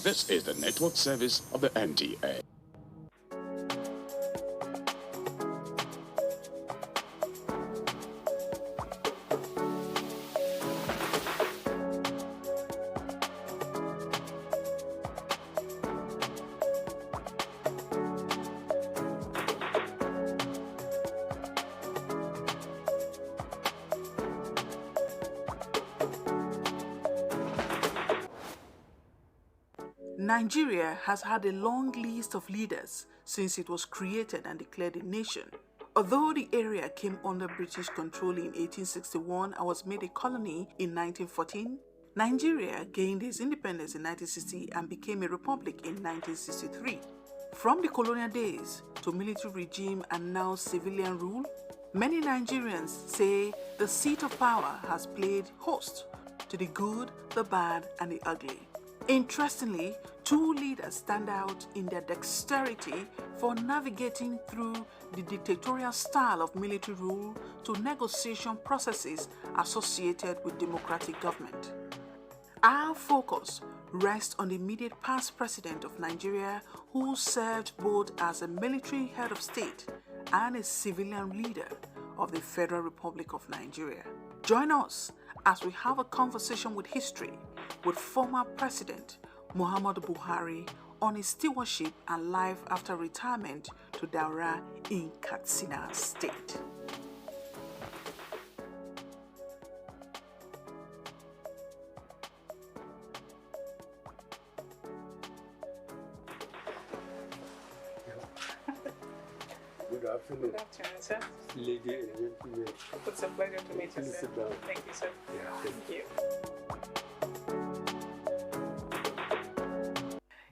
This is the network service of the NTA. Nigeria has had a long list of leaders since it was created and declared a nation. Although the area came under British control in 1861 and was made a colony in 1914, Nigeria gained its independence in 1960 and became a republic in 1963. From the colonial days to military regime and now civilian rule, many Nigerians say the seat of power has played host to the good, the bad, and the ugly. Interestingly, two leaders stand out in their dexterity for navigating through the dictatorial style of military rule to negotiation processes associated with democratic government. Our focus rests on the immediate past president of Nigeria, who served both as a military head of state and a civilian leader of the Federal Republic of Nigeria. Join us as we have a conversation with history with former President Muhammadu Buhari on his stewardship and life after retirement to Daura in Katsina State. Good afternoon. Good afternoon, sir. Lady and gentlemen. It's a pleasure to meet you, Please sir. sit down. Thank you, sir. Yeah. Thank you.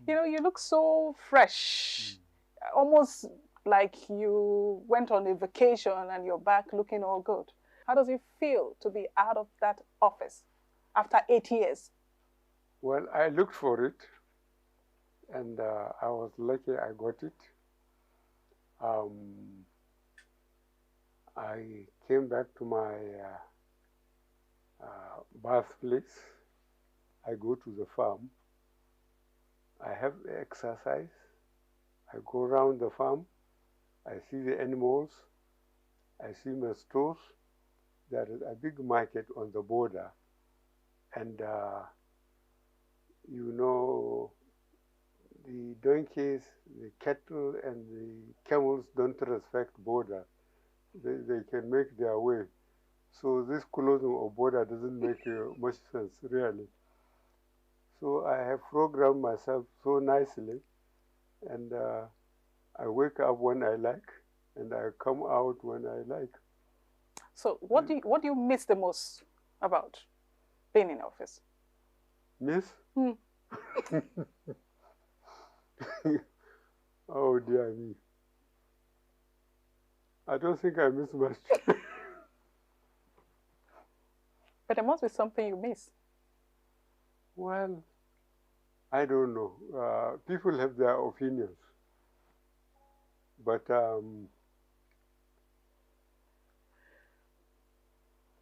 You know, you look so fresh, almost like you went on a vacation and you're back looking all good. How does it feel to be out of that office after 8 years? Well, I looked for it, and I was lucky I got it. I came back to my birthplace. I go to the farm. I have exercise. I go around the farm. I see the animals. I see my stores. There is a big market on the border. And you know, the donkeys, the cattle, and the camels don't respect border. They can make their way. So this closing of border doesn't make much sense, really. So I have programmed myself so nicely, and I wake up when I like, and I come out when I like. So what do you miss the most about being in office? Miss? Oh dear me. I don't think I miss much. But there must be something you miss. Well, I don't know. People have their opinions. But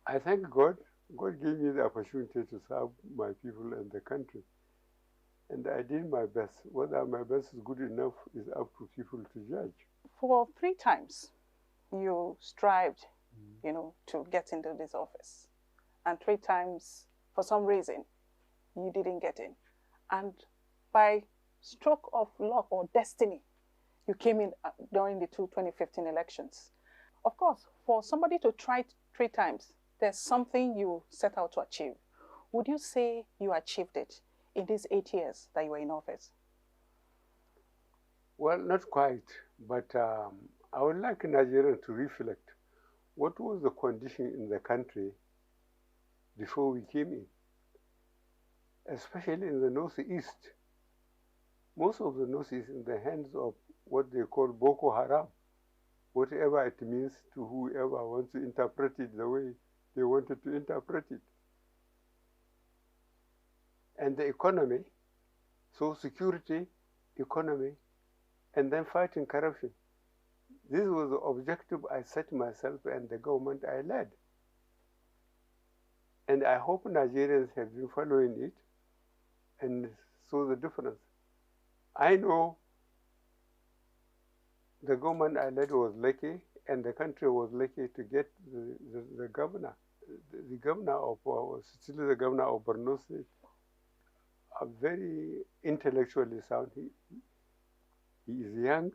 I thank God. God gave me the opportunity to serve my people and the country. And I did my best. Whether my best is good enough is up to people to judge. For 3 times, you strived, you know, to get into this office. And 3 times, for some reason, you didn't get in. And by stroke of luck or destiny, you came in during the 2015 elections. Of course, for somebody to try 3 times, there's something you set out to achieve. Would you say you achieved it in these 8 years that you were in office? Well, not quite, but I would like Nigerians to reflect. What was the condition in the country before we came in? Especially in the Northeast. Most of the Northeast in the hands of what they call Boko Haram, whatever it means to whoever wants to interpret it the way they wanted to interpret it. And the economy, so security, economy, and then fighting corruption. This was the objective I set myself and the government I led. And I hope Nigerians have been following it and saw the difference. I know the government I led was lucky, and the country was lucky to get the governor. The governor of, still the governor of Borno State, are very intellectually sound. He is young.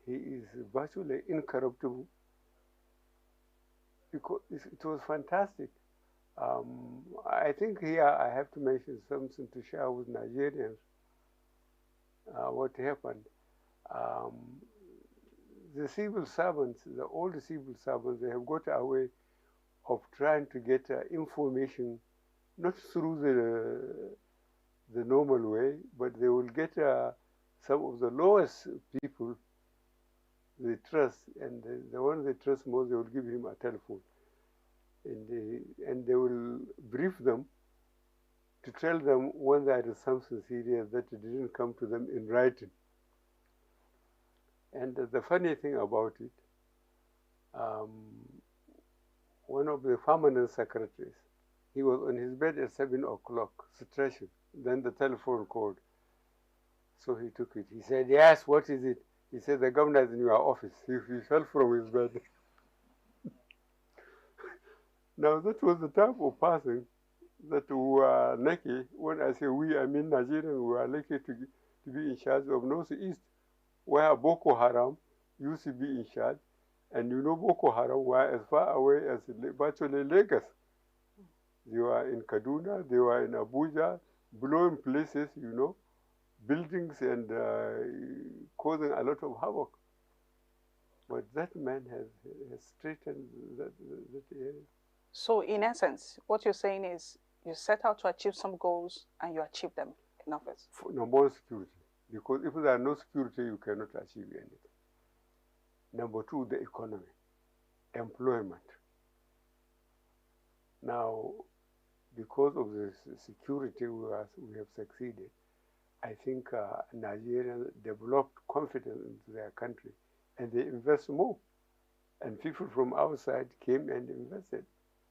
He is virtually incorruptible. Because it was fantastic. I think here I have to mention something to share with Nigerians. What happened? The civil servants, the old civil servants, they have got a way of trying to get information, not through the normal way, but they will get some of the lowest people they trust, and the one they trust most, they will give him a telephone. And they will brief them to tell them when there is something serious that didn't come to them in writing. And the funny thing about it, one of the permanent secretaries, he was on his bed at 7 o'clock, stretching. Then the telephone called. So he took it. He said, yes, what is it? He said, the governor is in your office. He fell from his bed. Now, that was the type of person that we were lucky. When I say we, I mean Nigerians, we were lucky to be in charge of Northeast, where Boko Haram used to be in charge. And you know, Boko Haram were as far away as virtually Lagos. They were in Kaduna, they were in Abuja, blowing places, you know, buildings, and causing a lot of havoc. But that man has straightened that area. So in essence, what you're saying is you set out to achieve some goals and you achieve them in office. Number one, security. Because if there are no security, you cannot achieve anything. Number two, the economy, employment. Now, because of the security we have succeeded, I think Nigerians developed confidence into their country, and they invest more. And people from outside came and invested.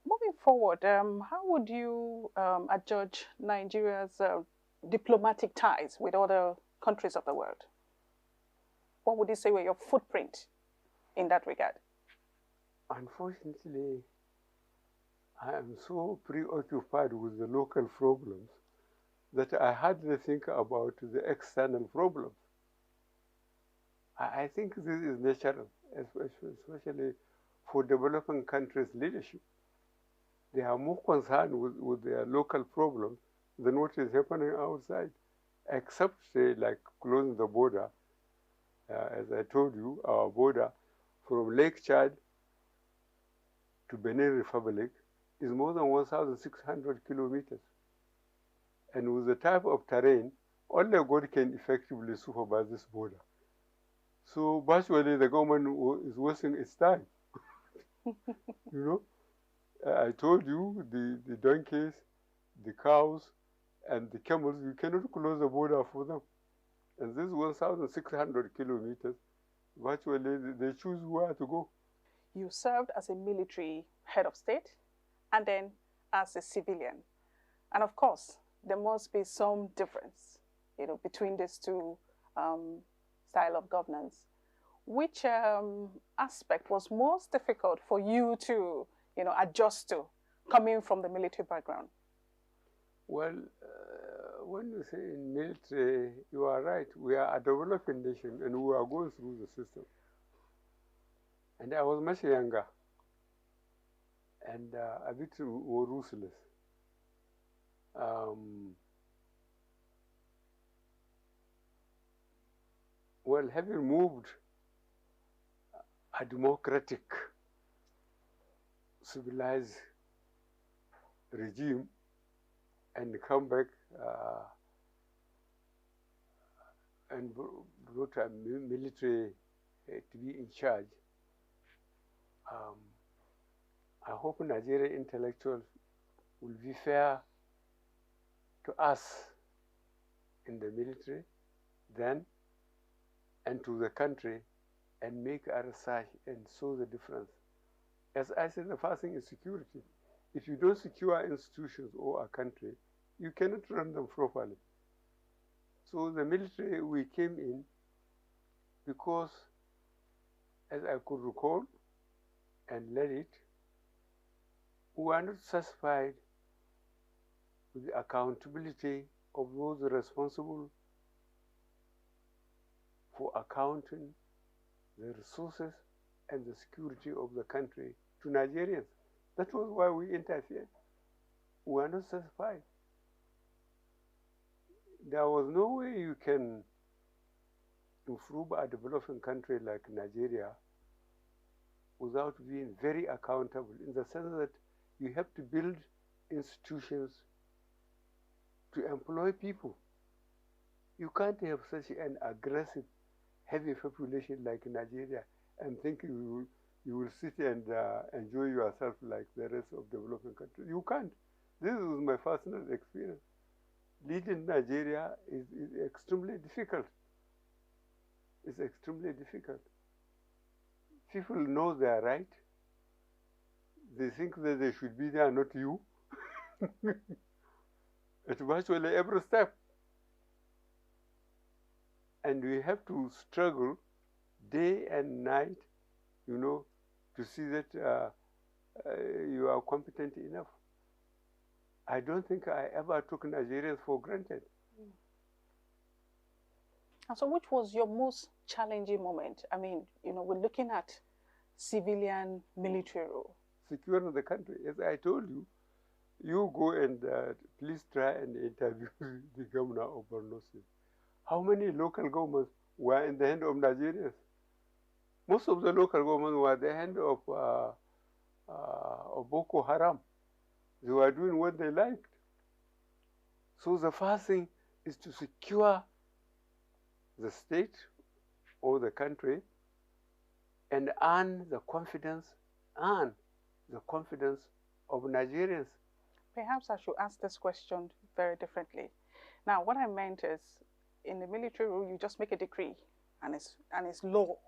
Moving forward, how would you adjudge Nigeria's diplomatic ties with other countries of the world? What would you say were your footprint in that regard? Unfortunately, I am so preoccupied with the local problems that I hardly think about the external problems. I think this is natural, especially for developing countries' leadership. They are more concerned with their local problems than what is happening outside, except, say, like closing the border. As I told you, our border from Lake Chad to Benin Republic is more than 1,600 kilometers. And with the type of terrain, only God can effectively supervise this border. So virtually the government is wasting its time. You know, I told you the donkeys, the cows, and the camels, you cannot close the border for them. And this 1,600 kilometers, virtually they choose where to go. You served as a military head of state and then as a civilian. And of course, there must be some difference, you know, between these two style of governance. Which aspect was most difficult for you to, you know, adjust to, coming from the military background? Well, when you say in military, you are right. We are a developing nation, and we are going through the system. And I was much younger, and a bit more ruthless. Well, having moved a democratic, civilized regime and come back and brought a military to be in charge, I hope Nigerian intellectuals will be fair to us in the military then and to the country, and make a research and show the difference. As I said, the first thing is security. If you don't secure institutions or a country, you cannot run them properly. So the military, we came in because, as I could recall and led it, we were not satisfied with the accountability of those responsible for accounting the resources and the security of the country to Nigerians. That was why we interfered. We were not satisfied. There was no way you can improve a developing country like Nigeria without being very accountable, in the sense that you have to build institutions to employ people. You can't have such an aggressive, heavy population like Nigeria and think you will sit and enjoy yourself like the rest of developing countries. You can't. This was my personal experience. Leading Nigeria is extremely difficult. It's extremely difficult. People know they are right. They think that they should be there, not you. At virtually every step. And we have to struggle day and night, you know, to see that you are competent enough. I don't think I ever took Nigerians for granted. And so which was your most challenging moment? I mean, you know, we're looking at civilian military rule. Securing the country. As I told you, you go and please try and interview the governor of Borno State. How many local governments were in the hand of Nigerians? Most of the local governments were in the hand of Boko Haram. They were doing what they liked. So the first thing is to secure the state or the country and earn the confidence of Nigerians. Perhaps I should ask this question very differently. Now, what I meant is, in the military rule, you just make a decree and it's law.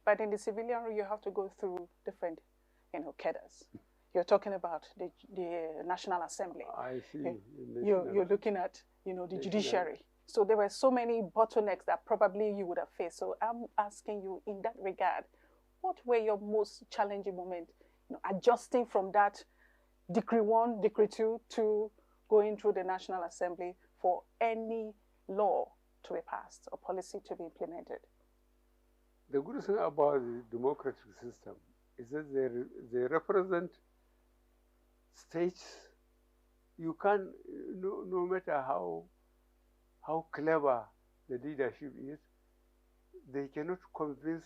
But in the civilian rule, you have to go through different, you know, cadres. You're talking about the National Assembly. I see. You're looking at, you know, the judiciary. So there were so many bottlenecks that probably you would have faced. So I'm asking you, in that regard, what were your most challenging moments? You know, adjusting from that Decree 1, Decree 2 to going through the National Assembly for any law to be passed or policy to be implemented. The good thing about the democratic system is that they represent states. You can, no matter how clever the leadership is, they cannot convince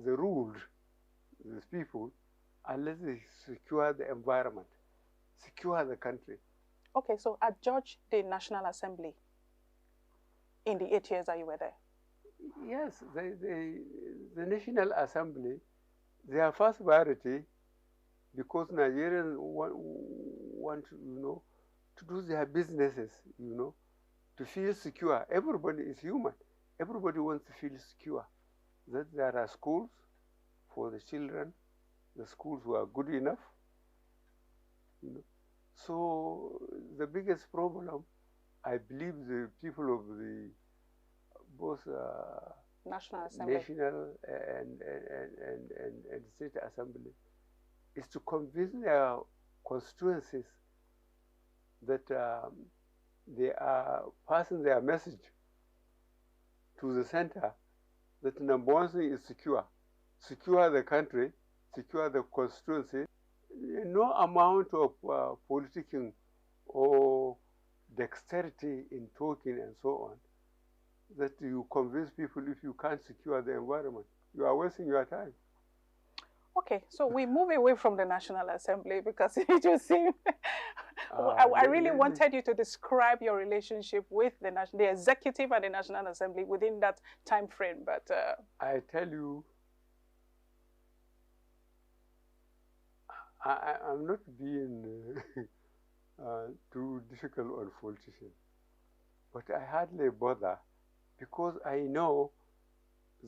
the ruled, these people, unless they secure the environment, secure the country. Okay, so adjudge the National Assembly in the 8 years that you were there. Yes, the National Assembly, their first priority, because Nigerians want you know, to do their businesses, you know, to feel secure. Everybody is human. Everybody wants to feel secure. That there are schools for the children. The schools were good enough. You know. So the biggest problem, I believe, the people of the both National Assembly and state assembly is to convince their constituencies that they are passing their message to the center that number one thing is secure the country, secure the constituency. No amount of politicking or dexterity in talking and so on, that you convince people if you can't secure the environment. You are wasting your time. Okay, so we move away from the National Assembly because it just seemed... I really wanted you to describe your relationship with the executive and the National Assembly within that time frame, but... I tell you, I'm not being too difficult on politicians, but I hardly bother because I know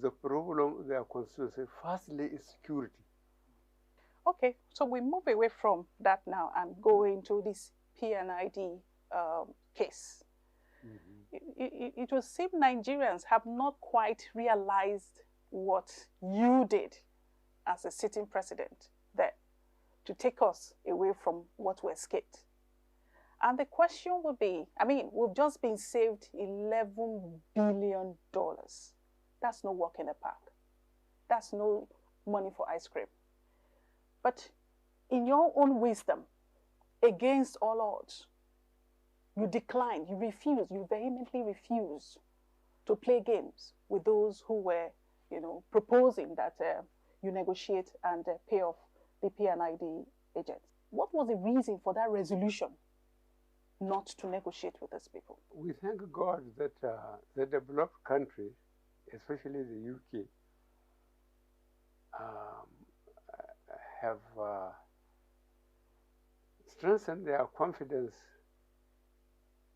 the problem their constituency firstly is security. Okay, so we move away from that now and go into this PNID case. it will seem Nigerians have not quite realized what you did as a sitting president there to take us away from what we escaped. And the question would be, I mean, we've just been saved $11 billion. That's no walk in the park. That's no money for ice cream. But in your own wisdom, against all odds, you declined, you refused, you vehemently refused to play games with those who were, proposing that you negotiate and pay off the P&ID agents. What was the reason for that resolution not to negotiate with these people? We thank God that the developed countries, especially the UK, have strengthened their confidence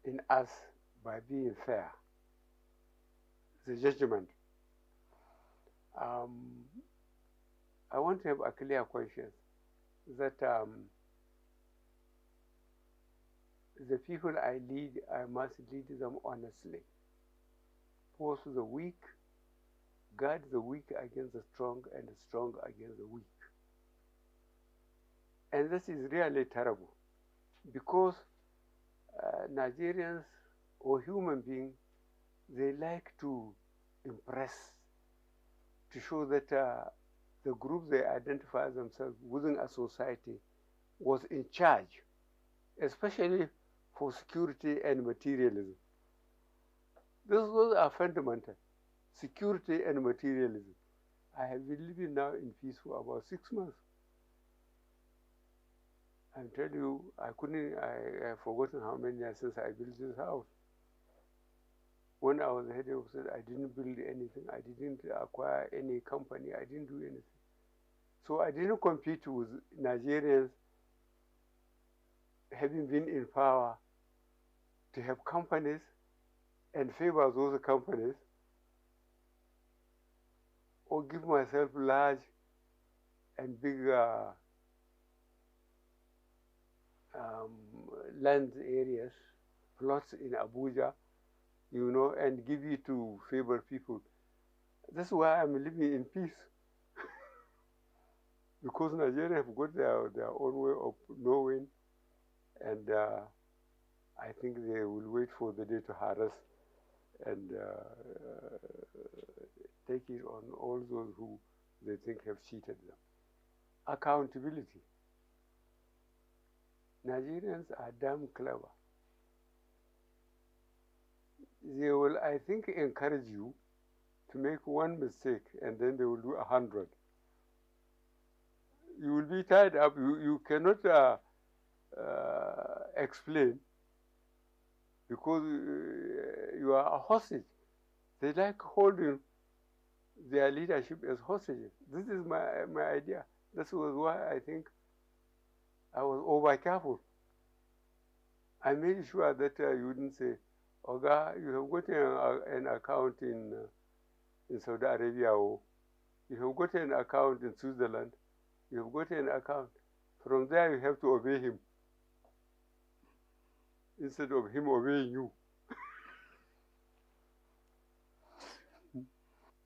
in us by being fair. The judgment. I want to have a clear conscience that the people I lead, I must lead them honestly. Force the weak, guard the weak against the strong, and the strong against the weak. And this is really terrible because Nigerians or human beings, they like to impress, to show that the group they identify themselves within a society was in charge, especially for security and materialism. Those are fundamental, security and materialism. I have been living now in peace for about 6 months. I tell you, I have forgotten how many years since I built this house. When I was the head of state, I didn't build anything. I didn't acquire any company. I didn't do anything. So I didn't compete with Nigerians having been in power to have companies and favor those companies, or give myself large and big land areas, plots in Abuja, and give it to favored people. That's why I'm living in peace. Because Nigerians have got their own way of knowing, and I think they will wait for the day to harass and take it on all those who they think have cheated them. Accountability. Nigerians are damn clever. They will, I think, encourage you to make one mistake, and then they will do 100. You will be tied up. You cannot explain because you are a hostage. They like holding their leadership as hostages. This is my idea. This was why I think I was over careful. I made sure that you wouldn't say, Oga, you have got an account in Saudi Arabia, or you have got an account in Switzerland, you have got an account. From there, you have to obey him instead of him obeying you.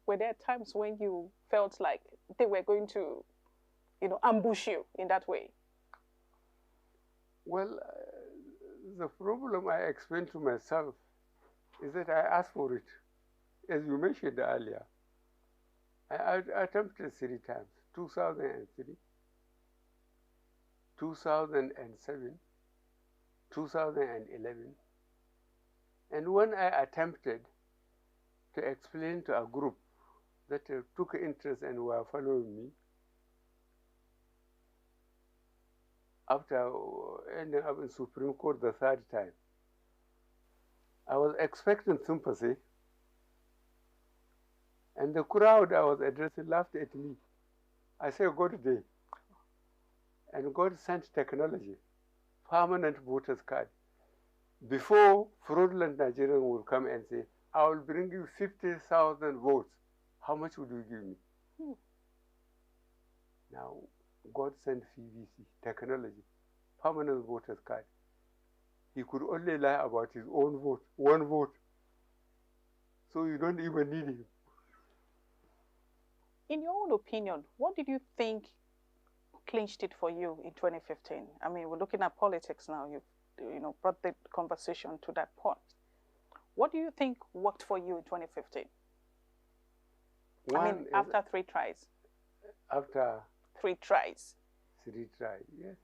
Were there times when you felt like they were going to, ambush you in that way? Well, the problem I explained to myself is that I asked for it. As you mentioned earlier, I attempted 3 times, 2003, 2007, 2011. And when I attempted to explain to a group that took interest and were following me, after ending up in Supreme Court the 3rd time, I was expecting sympathy, and the crowd I was addressing laughed at me. I said, God day. And God sent technology, permanent voters card. Before, fraudulent Nigerians would come and say, I will bring you 50,000 votes. How much would you give me? Now, God sent PVC, technology, permanent voters card. He could only lie about his own vote, 1 vote. So you don't even need him. In your own opinion, what did you think clinched it for you in 2015? I mean, we're looking at politics now. You've brought the conversation to that point. What do you think worked for you in 2015? After 3 tries. After 3 tries. 3 tries, yes.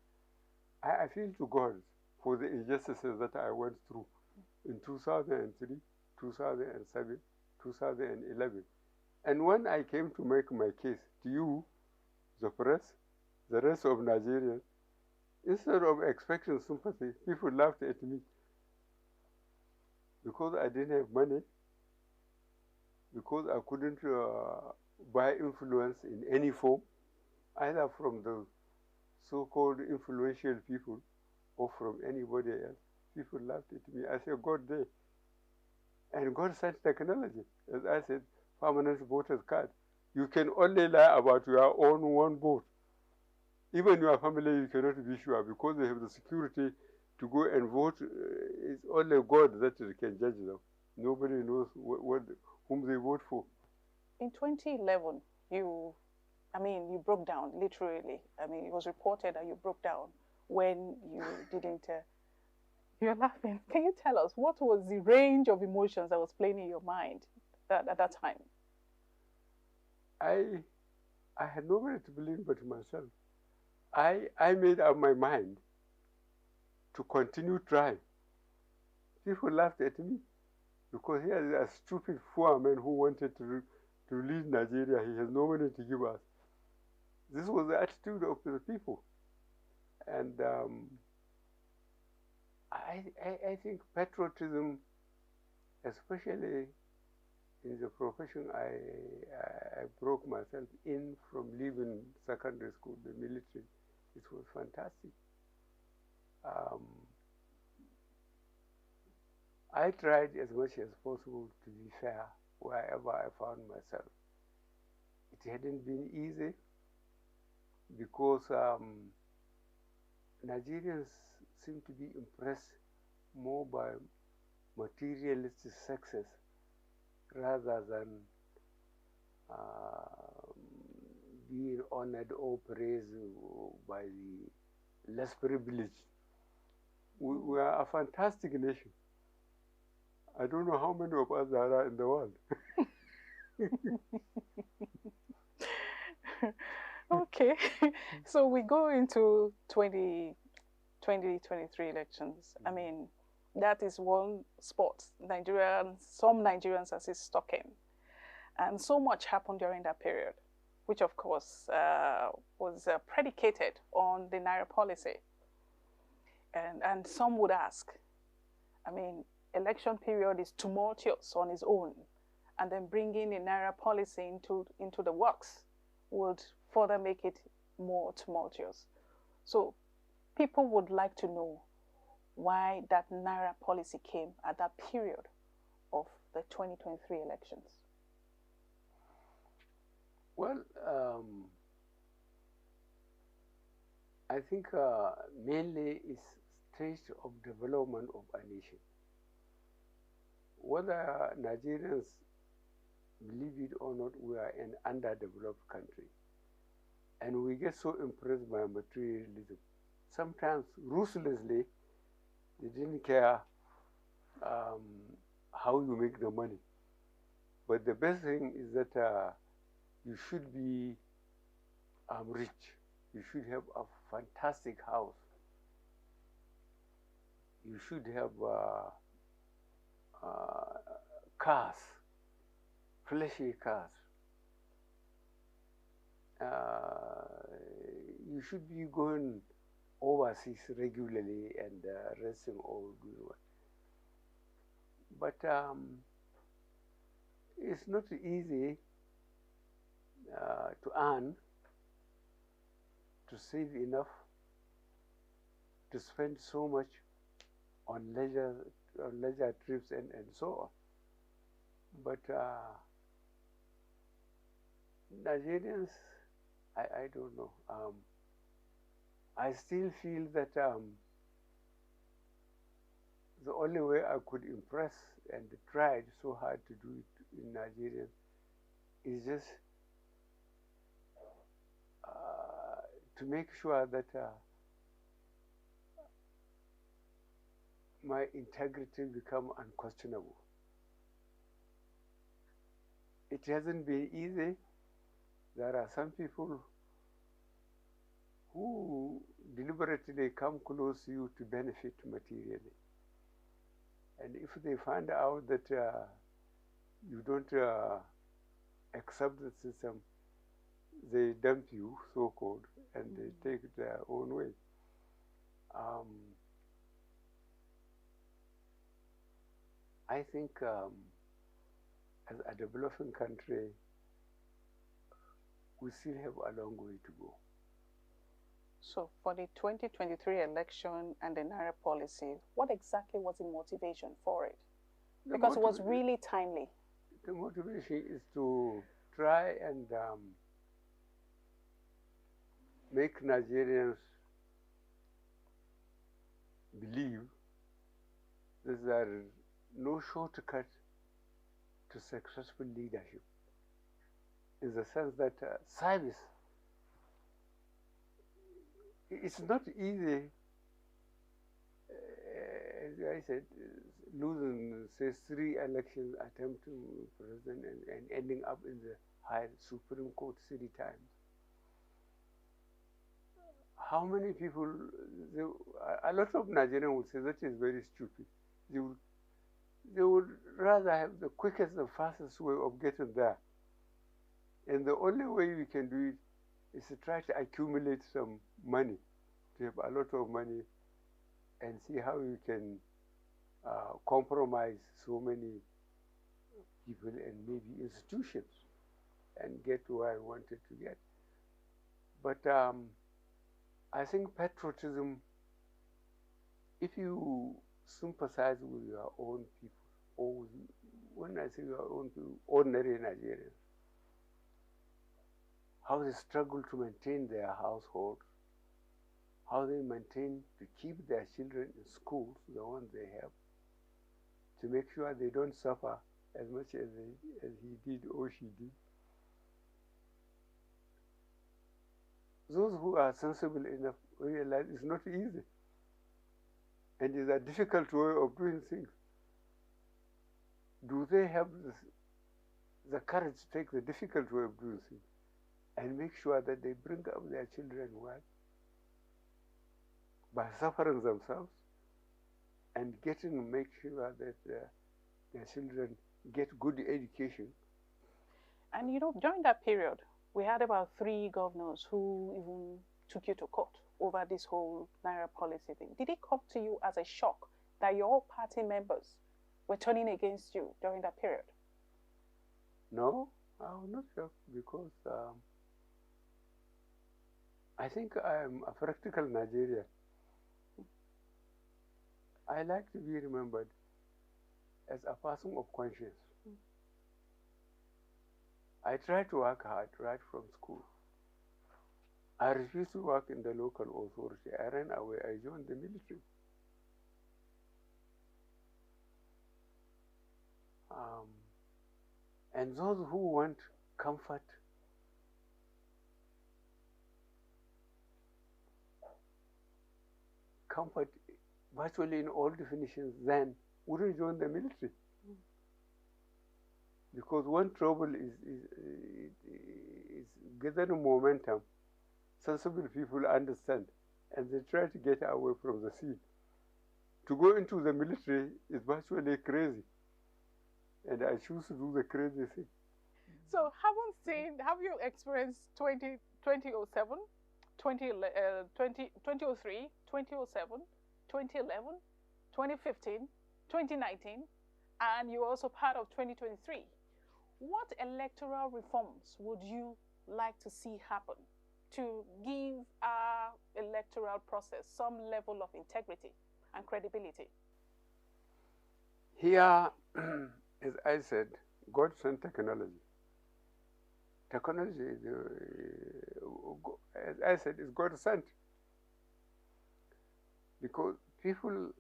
I feel to God for the injustices that I went through in 2003, 2007, 2011. And when I came to make my case to you, the press, the rest of Nigerians, instead of expecting sympathy, people laughed at me because I didn't have money, because I couldn't buy influence in any form, either from the so-called influential people or from anybody else. People laughed at me. I said, God there. And God sent technology. As I said, permanent voters card. You can only lie about your own one vote. Even your family, you cannot be sure because they have the security to go and vote. It's only God that can judge them. Nobody knows whom they vote for. In 2011, you broke down, literally. It was reported that you broke down when you didn't... You're laughing. Can you tell us what was the range of emotions that was playing in your mind at that time? I had nobody to blame but myself. I made up my mind to continue trying. People laughed at me because here is a stupid poor man who wanted to lead Nigeria. He has no money to give us. This was the attitude of the people. And I think patriotism, especially in the profession I broke myself in from leaving secondary school, the military, it was fantastic. I tried as much as possible to be fair wherever I found myself. It hadn't been easy because Nigerians seem to be impressed more by materialistic success rather than being honored or praised by the less privileged. We are a fantastic nation. I don't know how many of us there are in the world. Okay, so we go into 2023 elections. That is one sport some Nigerians are still stuck in. And so much happened during that period, which of course was predicated on the naira policy. And some would ask, election period is tumultuous on its own, and then bringing the naira policy into the works would further make it more tumultuous. So people would like to know why that naira policy came at that period of the 2023 elections. Well, I think mainly it's stage of development of a nation. Whether Nigerians believe it or not, we are an underdeveloped country. And we get so impressed by materialism. Sometimes ruthlessly, they didn't care how you make the money. But the best thing is that you should be rich. You should have a fantastic house. You should have cars, flashy cars. You should be going overseas regularly and resting or doing what. But it's not easy to earn, to save enough, to spend so much on leisure trips and so on. But Nigerians, I don't know. I still feel that the only way I could impress and tried so hard to do it in Nigeria is just to make sure that my integrity become unquestionable. It hasn't been easy. There are some people who deliberately come close to you to benefit materially. And if they find out that you don't accept the system, they dump you, so-called, and they take their own way. I think as a developing country, we still have a long way to go. So for the 2023 election and the naira policy, what exactly was the motivation for it? Because it was really timely. The motivation is to try and make Nigerians believe that there is no shortcut to successful leadership, in the sense that service, it's not easy, as I said, losing, say, 3 elections, attempting president and ending up in the high Supreme Court 3 times. How many people, a lot of Nigerians would say that is very stupid. They would rather have the quickest and fastest way of getting there. And the only way you can do it is to try to accumulate some money, to have a lot of money, and see how you can compromise so many people and maybe institutions and get to where I wanted to get. But I think patriotism, if you sympathize with your own people, or with, when I say your own people, ordinary Nigerians, how they struggle to maintain their household, how they maintain to keep their children in schools, the ones they have, to make sure they don't suffer as much as he did or she did. Those who are sensible enough realize it's not easy, and it's a difficult way of doing things. Do they have the courage to take the difficult way of doing things and make sure that they bring up their children well by suffering themselves and make sure that their children get good education? And you know, during that period, we had about 3 governors who even took you to court over this whole naira policy thing. Did it come to you as a shock that your party members were turning against you during that period? No, I was not shocked, because I think I am a practical Nigerian. I like to be remembered as a person of conscience. I try to work hard right from school. I refused to work in the local authority. I ran away. I joined the military. And those who want comfort, virtually in all definitions, then wouldn't join the military. Because one trouble is gathering momentum. Sensible people understand, and they try to get away from the scene. To go into the military is virtually crazy, and I choose to do the crazy thing. So have you experienced 2007, 2003, 2007, 2011, 2015, 2019, and you're also part of 2023. What electoral reforms would you like to see happen to give our electoral process some level of integrity and credibility? Here, as I said, God sent technology. Technology, as I said, is God sent. Because people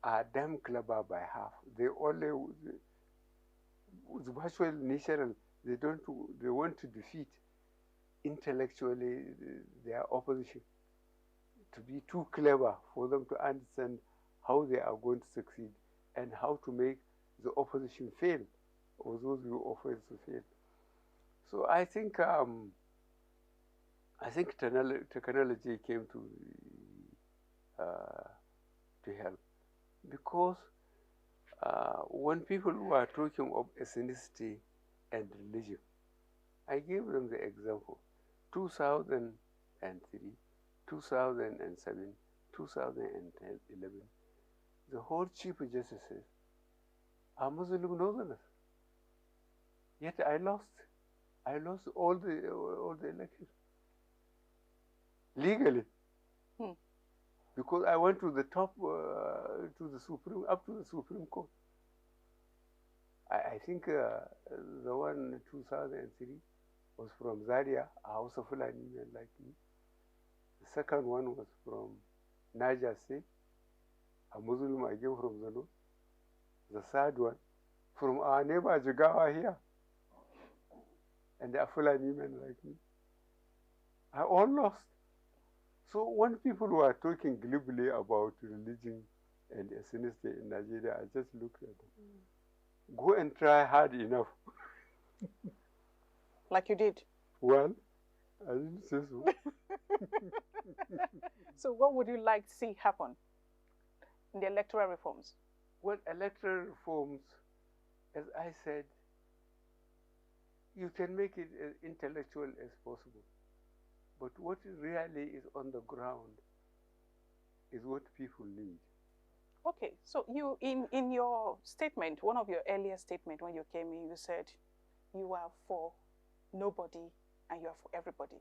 are damn clever by half. They only, with virtual natural, they want to defeat intellectually their opposition, to be too clever for them to understand how they are going to succeed and how to make the opposition fail, or those who offer to fail. So I think technology came to help, because when people were talking of ethnicity and religion, I gave them the example. 2003, 2007, 2011, the whole Chief Justices are Muslim Northerners. Yet I lost all the elections legally, because I went to the top, up to the Supreme Court. I think the one in 2003 was from Zaria, a House of Fulani men like me. The second one was from Niger State, a Muslim again from the north. The third one from our neighbor Jigawa here, and a Fulani men like me. I all lost. So when people were talking glibly about religion and ethnicity in Nigeria, I just looked at them. Go and try hard enough. Like you did? Well, I didn't say so. So what would you like to see happen in the electoral reforms? Well, electoral reforms, as I said, you can make it as intellectual as possible. But what really is on the ground is what people need. Okay, so you, in your statement, one of your earlier statements when you came in, you said you are for nobody and you are for everybody.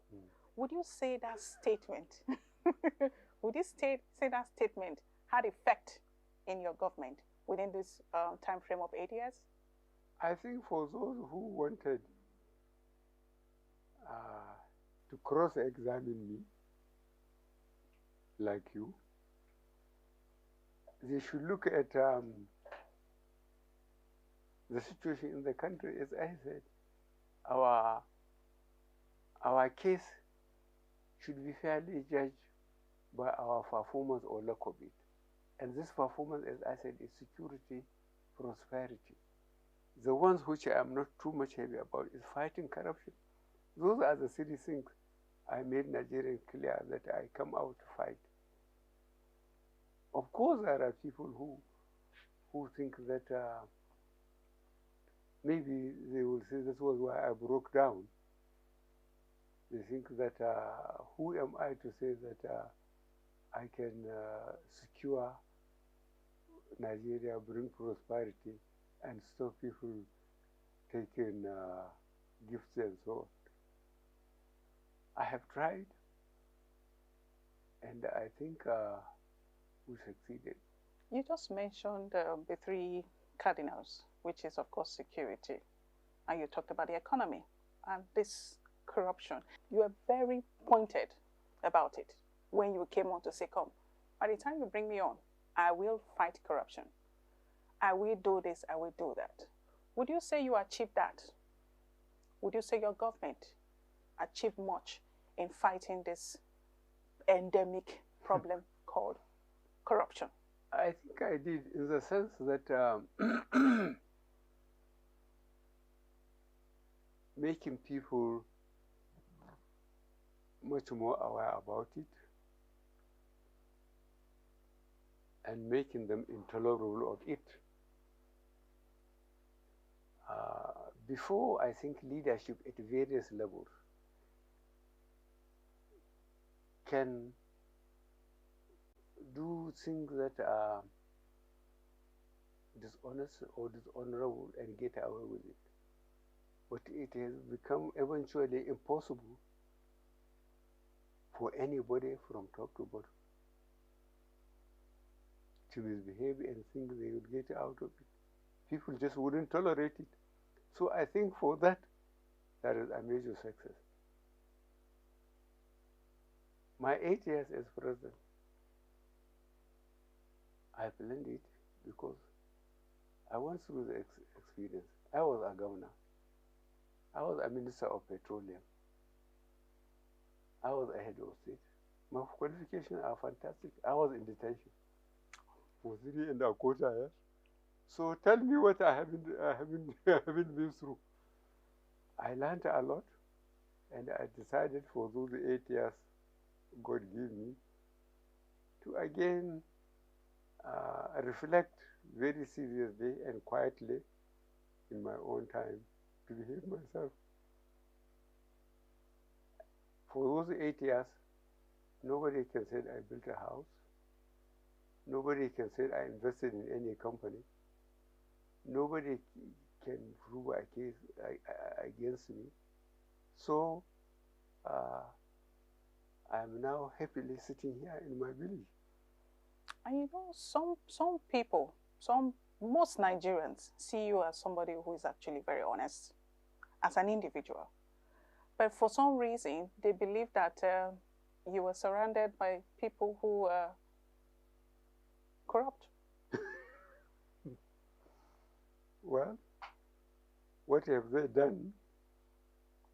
Would you say that statement, would you say that statement had effect in your government within this time frame of 8 years? I think for those who wanted to cross-examine me, like you, they should look at the situation in the country. As I said, our case should be fairly judged by our performance or lack of it. And this performance, as I said, is security, prosperity. The ones which I am not too much heavy about is fighting corruption. Those are the three things I made Nigerians clear that I come out to fight. Of course, there are people who think that maybe they will say this was why I broke down. They think that who am I to say that I can secure Nigeria, bring prosperity, and stop people taking gifts and so on. I have tried, and I think we succeeded. You just mentioned the three cardinals, which is, of course, security. And you talked about the economy and this corruption. You were very pointed about it when you came on to say, come, by the time you bring me on, I will fight corruption. I will do this, I will do that. Would you say you achieved that? Would you say your government achieved much in fighting this endemic problem called corruption? I think I did, in the sense that making people much more aware about it and making them intolerable of it. Before, I think leadership at various levels can do things that are dishonest or dishonorable and get away with it. But it has become eventually impossible for anybody from top to bottom to misbehave and think they would get out of it. People just wouldn't tolerate it. So I think for that, that is a major success. My 8 years as president, I've learned it. because I went through the experience. I was a governor. I was a minister of petroleum. I was a head of state. My qualifications are fantastic. I was in detention for 3.25 years. So tell me what I haven't been through. I learned a lot, and I decided for those 8 years God gave me to again reflect very seriously and quietly in my own time to behave myself. For those 8 years, nobody can say I built a house. Nobody can say I invested in any company. Nobody can prove a case against me. So I'm now happily sitting here in my village. And you know, some people, most Nigerians see you as somebody who is actually very honest as an individual. But for some reason, they believe that you were surrounded by people who were corrupt. Well, what have they done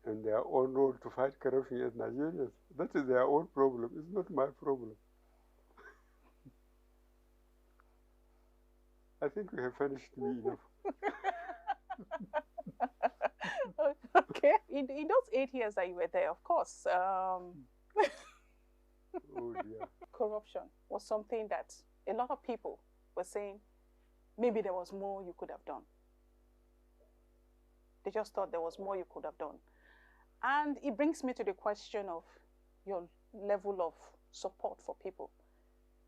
in their own role to fight corruption as Nigerians? That is their own problem. It's not my problem. I think we have finished me enough. Okay. In those 8 years that you were there, of course, Oh dear. corruption was something that a lot of people were saying maybe there was more you could have done. They just thought there was more you could have done. And it brings me to the question of your level of support for people.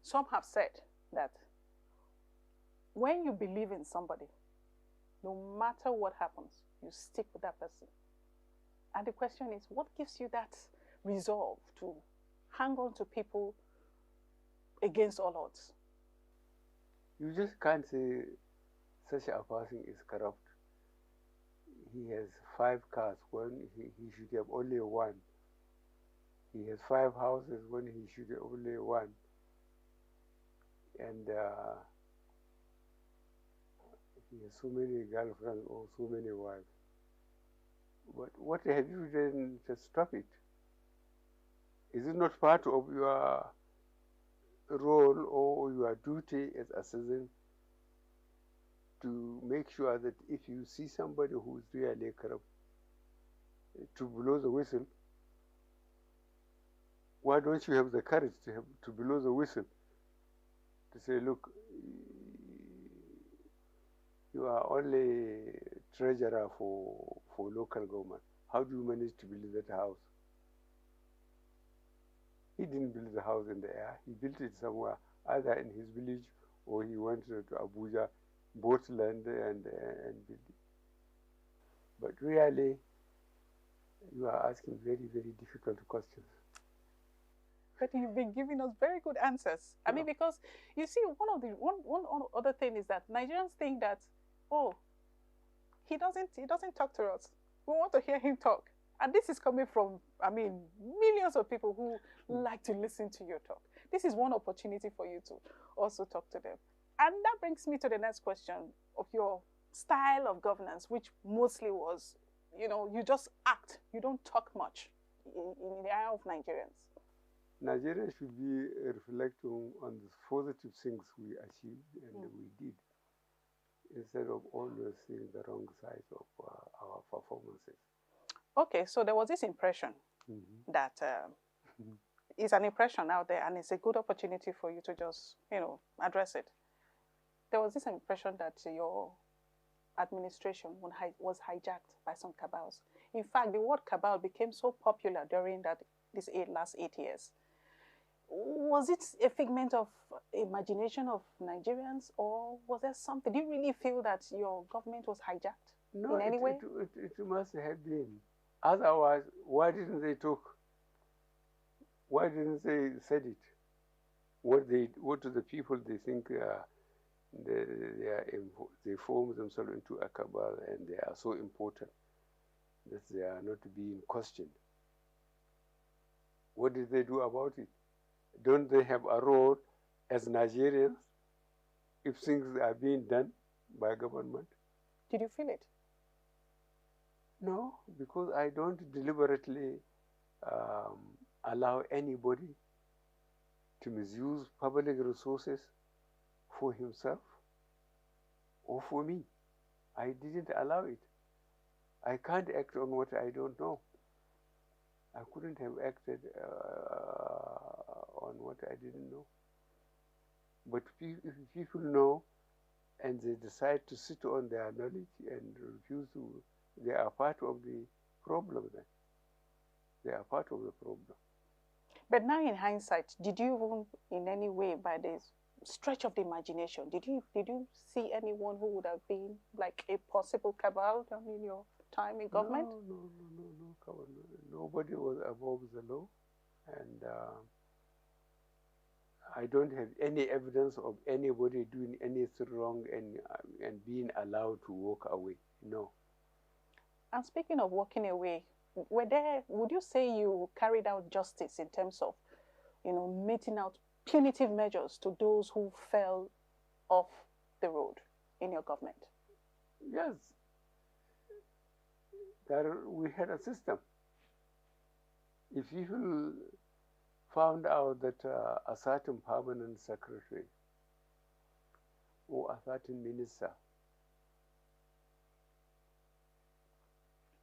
Some have said that when you believe in somebody, no matter what happens, you stick with that person. And the question is, what gives you that resolve to hang on to people against all odds? You just can't say such a person is corrupt. He has 5 cars when he should have only 1. He has 5 houses when he should have only 1. And he has so many girlfriends or so many wives. But what have you done to stop it? Is it not part of your role or your duty as a citizen to make sure that if you see somebody who is really corrupt, to blow the whistle? Why don't you have the courage to blow the whistle? To say, look, you are only treasurer for local government. How do you manage to build that house? He didn't build the house in the air. He built it somewhere, either in his village or he went to Abuja, bought land and built it. But really, you are asking very, very difficult questions. But you've been giving us very good answers. I mean, because you see, one other thing is that Nigerians think that, oh, he doesn't talk to us. We want to hear him talk. And this is coming from, I mean, millions of people who like to listen to your talk. This is one opportunity for you to also talk to them. And that brings me to the next question of your style of governance, which mostly was, you know, you just act. You don't talk much in the eye of Nigerians. Nigeria should be reflecting on the positive things we achieved and we did, instead of always seeing the wrong side of our performances. Okay, so there was this impression that is an impression out there, and it's a good opportunity for you to just, you know, address it. There was this impression that your administration was hijacked by some cabals. In fact, the word cabal became so popular during these last 8 years. Was it a figment of imagination of Nigerians, or was there something? Do you really feel that your government was hijacked in any way? It must have been. Otherwise, why didn't they talk? Why didn't they said it? What do the people they think they form themselves into a cabal and they are so important that they are not being questioned? What did they do about it? Don't they have a role as Nigerians if things are being done by government. Did you feel it? No, because I don't deliberately allow anybody to misuse public resources for himself or for me. I didn't allow it. I can't act on what I don't know. I couldn't have acted on what I didn't know. But if people know and they decide to sit on their knowledge and refuse to, they are part of the problem then. They are part of the problem. But now in hindsight, did you even in any way, by the stretch of the imagination, did you see anyone who would have been like a possible cabal in your time in government? No, cabal. Nobody was above the law, and I don't have any evidence of anybody doing anything wrong and being allowed to walk away. No. And speaking of walking away, would you say you carried out justice in terms of, meting out punitive measures to those who fell off the road in your government? Yes. We had a system. If people found out that a certain permanent secretary or a certain minister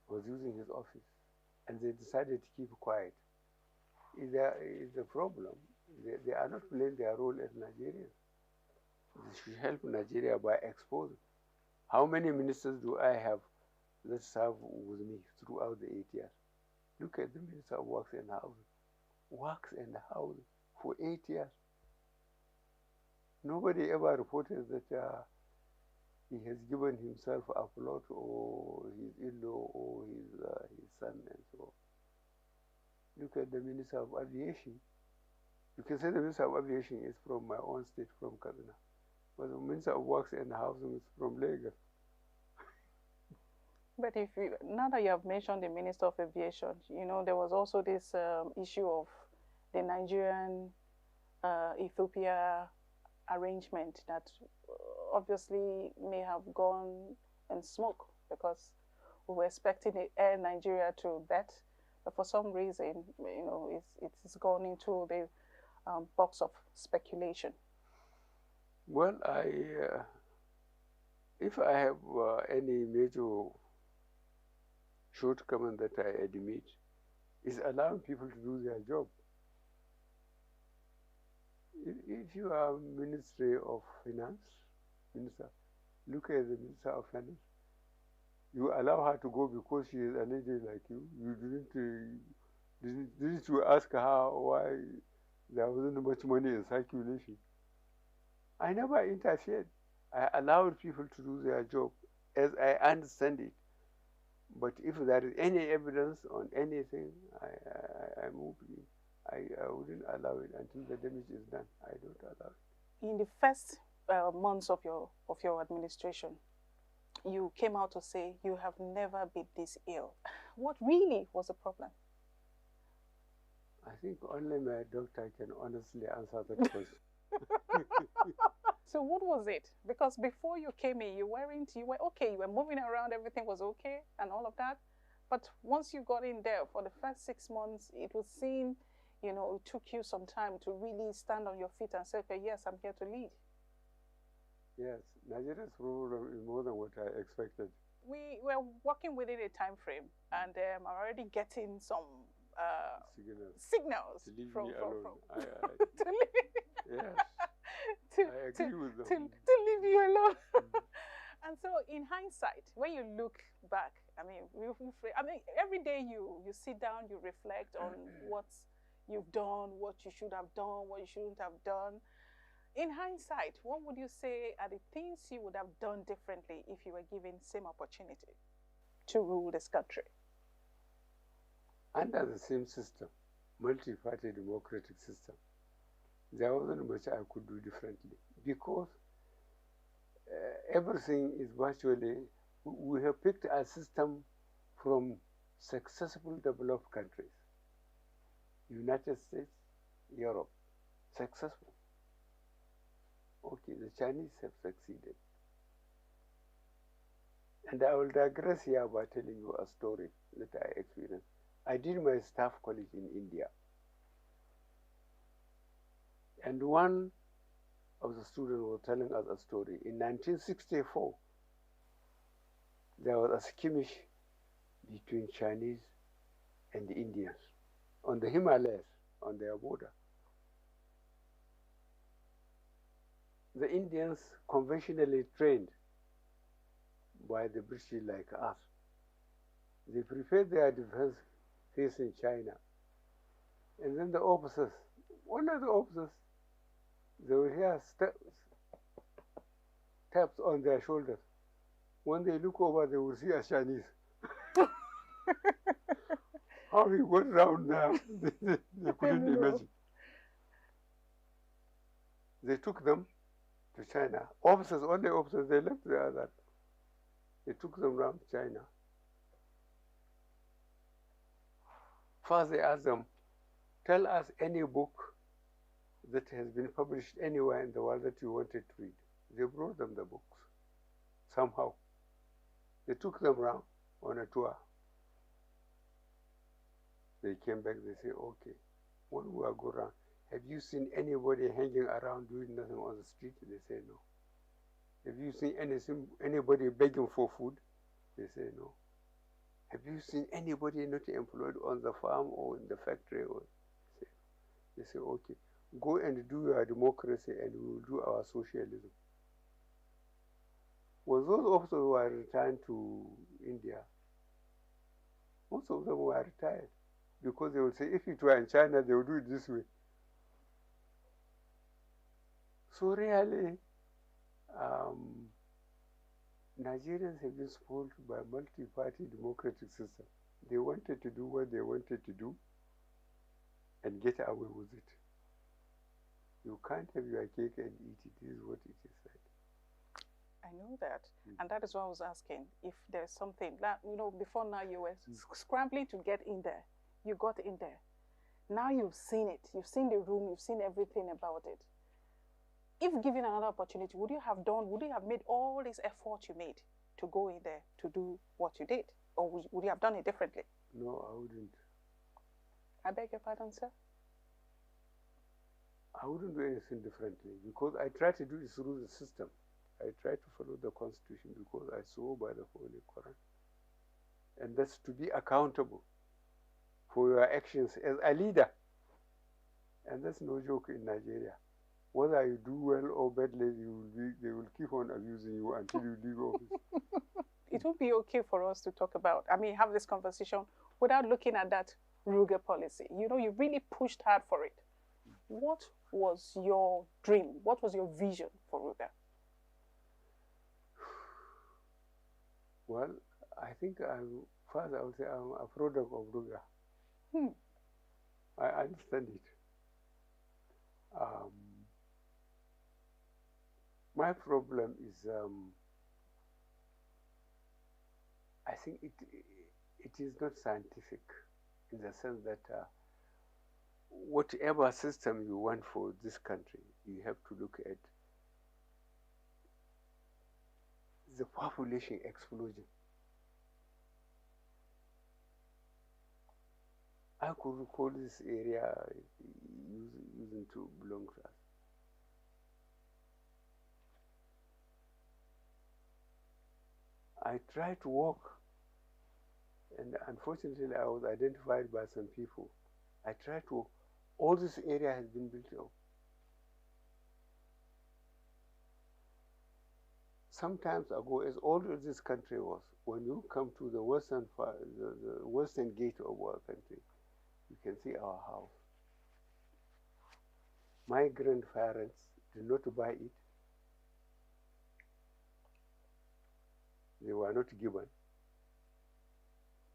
was using his office and they decided to keep quiet, is a problem. They are not playing their role as Nigerians. They should help Nigeria by exposing. How many ministers do I have that serve with me throughout the 8 years? Look at the Minister of Works and Housing. Works and Housing for 8 years. Nobody ever reported that he has given himself a plot or his in-law or his son and so on. Look at the Minister of Aviation. You can say the Minister of Aviation is from my own state, from Kaduna. But the Minister of Works and Housing is from Lagos. But now that you have mentioned the Minister of Aviation, there was also this issue of the Nigerian Ethiopia arrangement that obviously may have gone in smoke because we were expecting Air Nigeria to bet, but for some reason, it's gone into the box of speculation. Well, if I have any major shortcoming that I admit, is allowing people to do their job. If you are Ministry of Finance, Minister, look at the Minister of Finance. You allow her to go because she is a lady like you. You didn't you ask her why there wasn't much money in circulation? I never interfered. I allowed people to do their job as I understand it. But if there is any evidence on anything, I move in. I wouldn't allow it until the damage is done. I don't allow it. In the first months of your administration, you came out to say you have never been this ill. What really was the problem? I think only my doctor can honestly answer that question. So what was it? Because before you came in, you were okay, you were moving around, everything was okay and all of that. But once you got in there for the first 6 months, it would seem, it took you some time to really stand on your feet and say, okay, yes, I'm here to lead. Yes, Nigeria's problem is more than what I expected. We were working within a time frame, and I'm already getting some signals to leave from me alone. to leave. Yes. I agree with them. To leave you alone. And so, in hindsight, when you look back, every day you sit down, you reflect on what you've done, what you should have done, what you shouldn't have done. In hindsight, what would you say are the things you would have done differently if you were given same opportunity to rule this country? Under the same system, multi-party democratic system, there wasn't much I could do differently because everything is virtually, we have picked a system from successful developed countries. United States, Europe, successful. okay, the Chinese have succeeded. And I will digress here by telling you a story that I experienced. I did my staff college in India. And one of the students was telling us a story. In 1964, there was a skirmish between Chinese and the Indians on the Himalayas, on their border. The Indians, conventionally trained by the British like us, they prepared their defense facing China. And then the officers, one of the officers, they will hear taps on their shoulders. When they look over, they will see a Chinese. How he got round there, they couldn't imagine. They took them to China. Officers, only officers, they left the other. They took them around China. First they asked them, tell us any book that has been published anywhere in the world that you wanted to read. They brought them the books, somehow. They took them around on a tour. They came back, they say, okay, when we are going around, have you seen anybody hanging around doing nothing on the street? They say no. Have you seen anybody begging for food? They say no. Have you seen anybody not employed on the farm or in the factory? They say, okay, go and do your democracy and we will do our socialism. Well, those officers who are returned to India, most of them were retired because they would say, if it were in China, they would do it this way. So really, Nigerians have been spoiled by a multi-party democratic system. They wanted to do what they wanted to do and get away with it. You can't have your cake and eat it. This is what it is like. I know that. And that is why I was asking if there's something that, before now you were scrambling to get in there. You got in there. Now you've seen it. You've seen the room. You've seen everything about it. If given another opportunity, would you have made all this effort you made to go in there to do what you did? Or would you have done it differently? No, I wouldn't. I beg your pardon, sir? I wouldn't do anything differently because I try to do it through the system. I try to follow the Constitution because I swear by the Holy Quran. And that's to be accountable for your actions as a leader. And that's no joke in Nigeria. Whether you do well or badly, they will keep on abusing you until you leave office. It would be okay for us to talk about, have this conversation without looking at that Ruger policy. You really pushed hard for it. What was your dream? What was your vision for Ruger? Well, I think first I would say I'm a product of Ruger. I understand it. My problem is, I think it is not scientific in the sense that whatever system you want for this country, you have to look at the population explosion. I could recall this area using to belong to us. I tried to walk, and unfortunately I was identified by some people. I tried to walk. All this area has been built up. Some time ago, as old as this country was, when you come to the western the western gate of our country, you can see our house. My grandparents did not buy it. They were not given.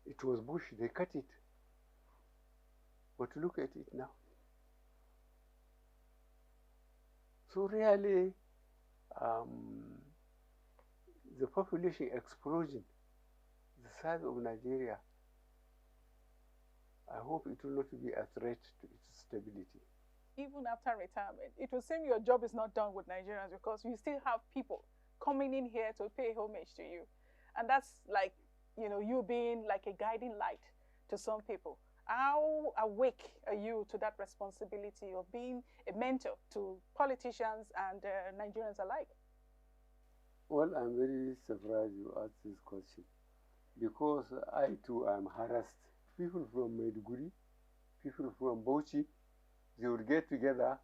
It was bush, they cut it. But look at it now. So really, the population explosion, the size of Nigeria, I hope it will not be a threat to its stability. even after retirement, it will seem your job is not done with Nigerians because you still have people coming in here to pay homage to you. And that's like, you being like a guiding light to some people. How awake are you to that responsibility of being a mentor to politicians and Nigerians alike? Well, I'm very surprised you asked this question because I too am harassed. People from Maiduguri, people from Bauchi, they would get together,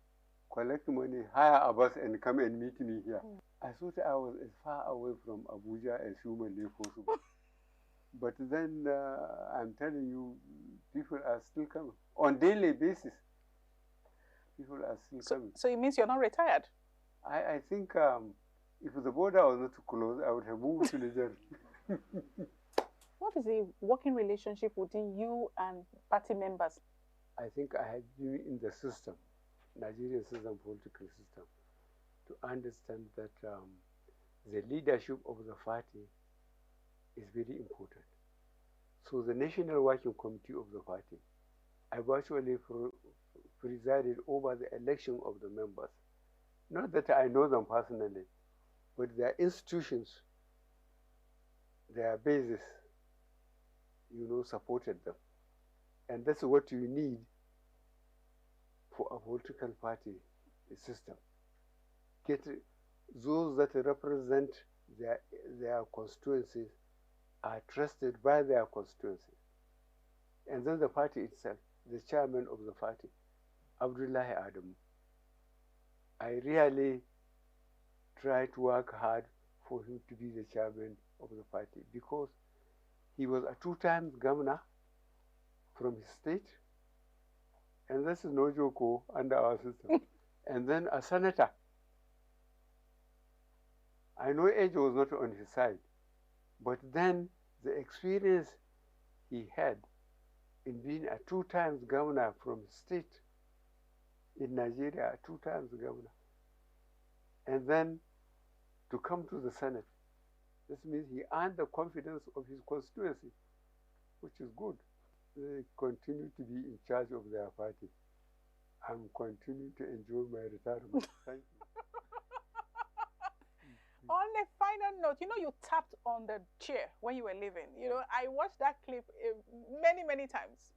collect money, hire a bus and come and meet me here. I thought I was as far away from Abuja as humanly possible. But then I'm telling you, people are still coming. On daily basis, people are still coming. So it means you're not retired? I think if the border was not closed, I would have moved to Nigeria. What is a working relationship within you and party members? I think I have been in the system, Nigerian system, political system, to understand that the leadership of the party is very important. So the National Working Committee of the party, I virtually presided over the election of the members. Not that I know them personally, but their institutions, their bases, supported them. And that's what you need for a political party system. Get those that represent their constituencies are trusted by their constituencies. And then the party itself, the chairman of the party, Abdullahi Adam, I really try to work hard for him to be the chairman of the party because he was a 2-time governor from his state, and this is no joke under our system, and then a senator. I know age was not on his side, but then the experience he had in being a 2-time governor from his state in Nigeria, a 2-time governor, and then to come to the Senate. This means he earned the confidence of his constituency, which is good. They continue to be in charge of their party. I'm continuing to enjoy my retirement. Thank you. On a final note, you tapped on the chair when you were leaving. I watched that clip many, many times.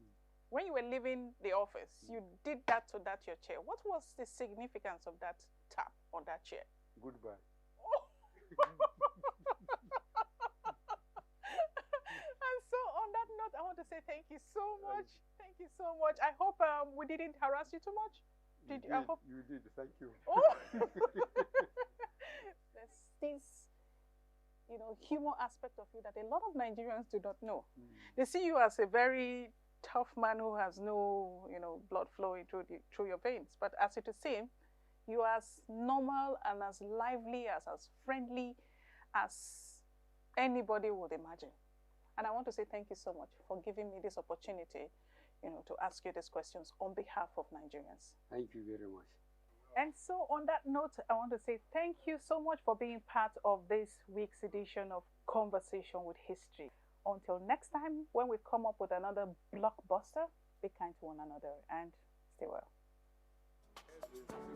When you were leaving the office, you did that to your chair. What was the significance of that tap on that chair? Goodbye. Oh. And so on that note, I want to say thank you so much. Thank you so much. I hope we didn't harass you too much. I hope you did. Thank you. Oh. There's this, human aspect of you that a lot of Nigerians do not know. They see you as a very tough man who has no, blood flowing through your veins. But as it is seen, you are as normal and as lively, as friendly as anybody would imagine. And I want to say thank you so much for giving me this opportunity, to ask you these questions on behalf of Nigerians. Thank you very much. And so on that note, I want to say thank you so much for being part of this week's edition of Conversation with History. Until next time, when we come up with another blockbuster, be kind to one another and stay well.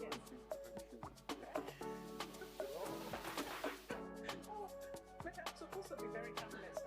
Yes. But I'm supposed to be very harmless.